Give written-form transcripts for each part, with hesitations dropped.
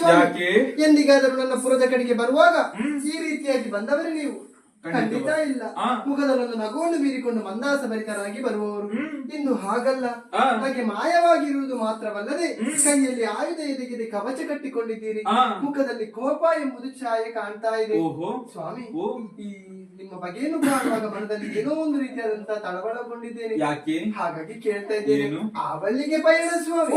ಸ್ವಾಮಿ. ಎಂದಿಗಾದರೂ ನನ್ನ ಪುರದ ಕಡೆಗೆ ಬರುವಾಗ ಈ ರೀತಿಯಾಗಿ ಬಂದವರೇ ನೀವು? ಖಂಡಿತ ಇಲ್ಲ. ಮುಖದಲ್ಲೊಂದು ನಗುವನ್ನು ಬೀರಿಕೊಂಡು ಮಂದಾಸ ಭರಿತರಾಗಿ ಬರುವವರು. ಇನ್ನು ಹಾಗಲ್ಲ, ಹಾಗೆ ಮಾಯವಾಗಿರುವುದು ಮಾತ್ರವಲ್ಲದೆ ಕೈಯಲ್ಲಿ ಆಯುಧ ಎದೆಗಿದೆ, ಕವಚ ಕಟ್ಟಿಕೊಂಡಿದ್ದೀರಿ. ಮುಖದಲ್ಲಿ ಕೋಪ ಎಂಬುದು ಛಾಯೆ ಕಾಣ್ತಾ ಇದೆ ಸ್ವಾಮಿ. ಈ ನಿಮ್ಮ ಬಗೆಯನ್ನು ಕಾಣುವಾಗ ಮನದಲ್ಲಿ ಏನೋ ಒಂದು ರೀತಿಯಾದಂತಹ ತಳವಳಗೊಂಡಿದ್ದೇನೆ. ಯಾಕೆ? ಹಾಗಾಗಿ ಕೇಳ್ತಾ ಇದ್ದೇನೆ, ಆ ಬಳ್ಳಿಗೆ ಪಯಣ ಸ್ವಾಮಿ.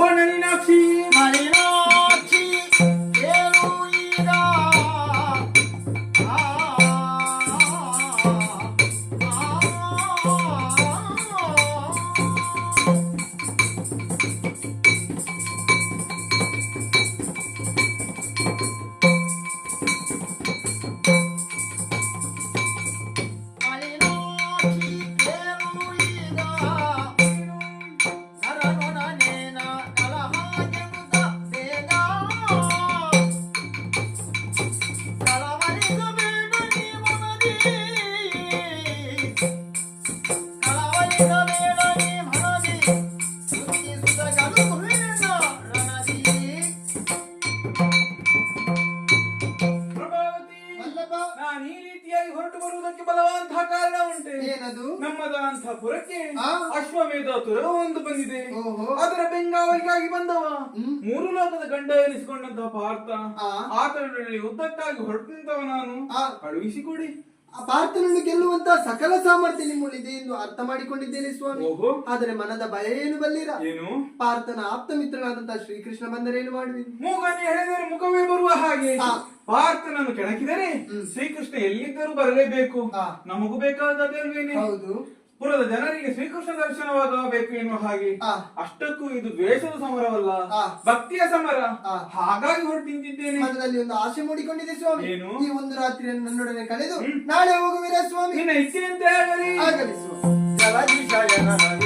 ನಮ್ಮದಂತಹ ಪುರಕ್ಕೆ ಅಶ್ವಮೇಧ ತುರ ಒಂದು ಬಂದಿದೆ. ಅದರ ಬೆಂಗಾವಲಿಗಾಗಿ ಬಂದವ 3 ಲೋಕದ ಗಂಡ ಎನಿಸಿಕೊಂಡಂತಹ ಪಾರ್ಥ ಆತನೊಡನೆ ಯುದ್ಧಕ್ಕಾಗಿ ಹೊರಟಂತವ ನಾನು. ಕಳುಹಿಸಿಕೊಡಿ. ಪಾರ್ಥನನ್ನು ಗೆಲ್ಲುವಂತಹ ಸಕಲ ಸಾಮರ್ಥ್ಯ ನಿಮ್ಮಲ್ಲಿದೆ ಎಂದು ಅರ್ಥ ಮಾಡಿಕೊಂಡಿದ್ದೇನೆ ಸ್ವಾಮಿ. ಆದರೆ ಮನದ ಭಯ ಏನು ಬಲ್ಲಿರ? ಏನು? ಪಾರ್ಥನ ಆಪ್ತ ಮಿತ್ರನಾದಂತಹ ಶ್ರೀಕೃಷ್ಣ ಬಂದರೇನು ಮಾಡುವಿ? ಮೂಗನೆ ಹೇಳಿದರೆ ಮುಖವೇ ಬರುವ ಹಾಗೆ. ಪಾರ್ಥನನ್ನು ಕೆಣಕಿದರೆ ಶ್ರೀಕೃಷ್ಣ ಎಲ್ಲಿದ್ದರೂ ಬರಲೇಬೇಕು. ನಮಗೂ ಬೇಕಾದದೇನು? ಹೌದು, ಪುರದ ಜನರಿಗೆ ಶ್ರೀಕೃಷ್ಣ ದರ್ಶನವಾಗಬೇಕು ಎನ್ನುವ ಹಾಗೆ. ಅಷ್ಟಕ್ಕೂ ಇದು ದ್ವೇಷದ ಸಮರವಲ್ಲ, ಭಕ್ತಿಯ ಸಮರ. ಹಾಗಾಗಿ ಹೊರಟು ನಿಂತಿದ್ದೇನೆ. ಮನದಲ್ಲಿ ಒಂದು ಆಸೆ ಮೂಡಿಕೊಂಡಿದೆ ಸ್ವಾಮಿ. ಏನು? ಈ ಒಂದು ರಾತ್ರಿಯನ್ನು ನನ್ನೊಡನೆ ಕಳೆದು ನಾಳೆ ಹೋಗುವಿರಾ ಸ್ವಾಮಿ? ನಿನ್ನ ಇಚ್ಛೆಯಂತೆ ಆಗಲಿ. ಆಗಲಿ ಸ್ವಾಮಿ.